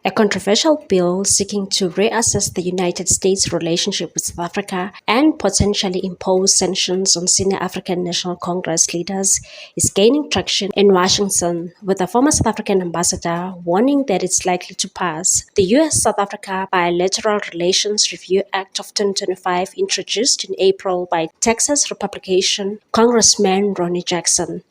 A controversial bill seeking to reassess the United States' relationship with South Africa and potentially impose sanctions on senior African National Congress leaders is gaining traction in Washington, with a former South African ambassador warning that it's likely to pass. The U.S.-South Africa Bilateral Relations Review Act of 2025, introduced in April by Texas Republican Congressman Ronnie Jackson,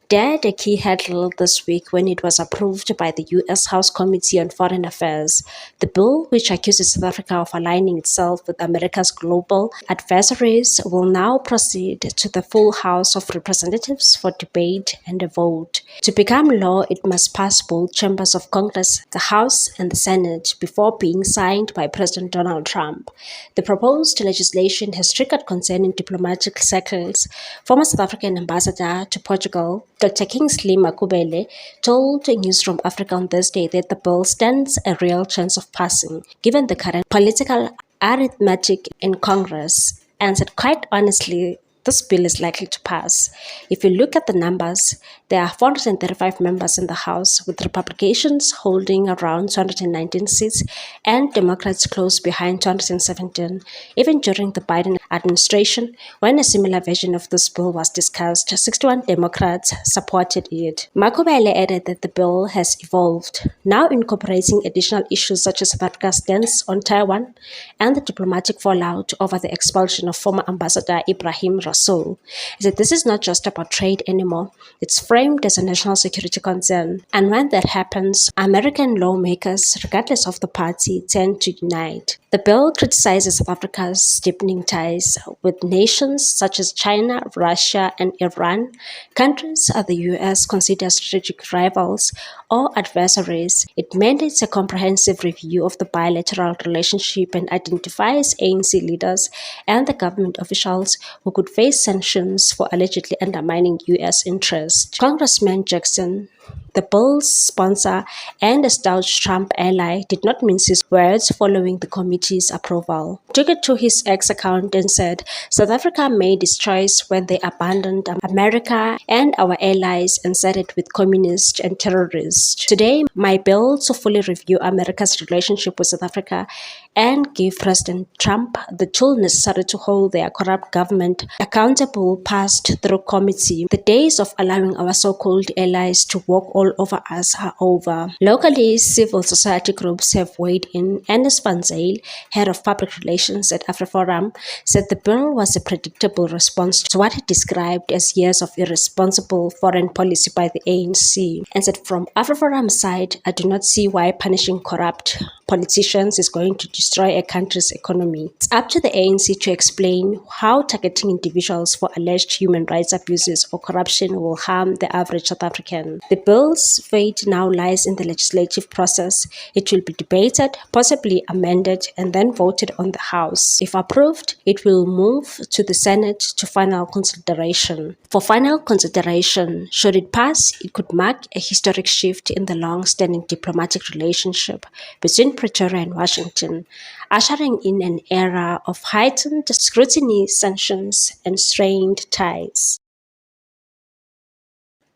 dared a key hurdle this week when it was approved by the U.S. House Committee on Foreign Affairs. The bill, which accuses South Africa of aligning itself with America's global adversaries, will now proceed to the full House of Representatives for debate and a vote. To become law, it must pass both chambers of Congress, the House and the Senate, before being signed by President Donald Trump. The proposed legislation has triggered concern in diplomatic circles. Former South African ambassador to Portugal, Dr. Kingsley Makubele, told Newsroom Africa on Thursday that the bill stands a real chance of passing, given the current political arithmetic in Congress, and said, quite honestly, this bill is likely to pass. If you look at the numbers, there are 435 members in the House, with Republicans holding around 219 seats and Democrats close behind 217. Even during the Biden administration, when a similar version of this bill was discussed, 61 Democrats supported it. Makubele added that the bill has evolved, now incorporating additional issues such as South Africa's stance on Taiwan and the diplomatic fallout over the expulsion of former Ambassador Ibrahim Rasool. He said this is not just about trade anymore, it's framed as a national security concern. And when that happens, American lawmakers, regardless of the party, tend to unite. The bill criticizes South Africa's deepening ties with nations such as China, Russia, and Iran, countries the U.S. considers strategic rivals or adversaries. It mandates a comprehensive review of the bilateral relationship and identifies ANC leaders and the government officials who could face sanctions for allegedly undermining U.S. interests. Congressman Jackson, the bill's sponsor and a staunch Trump ally, did not mince his words following the committee's approval. He took it to his X account and said, South Africa made its choice when they abandoned America and our allies and sided with communists and terrorists. Today, my bill to fully review America's relationship with South Africa and give President Trump the tool necessary to hold their corrupt government accountable passed through committee. The days of allowing our so-called allies to walk all over us are over. Locally, civil society groups have weighed in. Ernest Van Zyl, head of public relations at AfriForum, said the bill was a predictable response to what he described as years of irresponsible foreign policy by the ANC, and said from AfriForum's side, I do not see why punishing corrupt politicians is going to destroy a country's economy. It's up to the ANC to explain how targeting individuals for alleged human rights abuses or corruption will harm the average South African. The bill's fate now lies in the legislative process. It will be debated, possibly amended, and then voted on the House. If approved, it will move to the Senate to final consideration. For final consideration, should it pass, it could mark a historic shift in the long-standing diplomatic relationship between Pretoria and Washington, ushering in an era of heightened scrutiny, sanctions, and strained ties.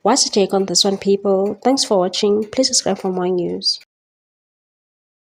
What's your take on this one, people? Thanks for watching. Please subscribe for more news.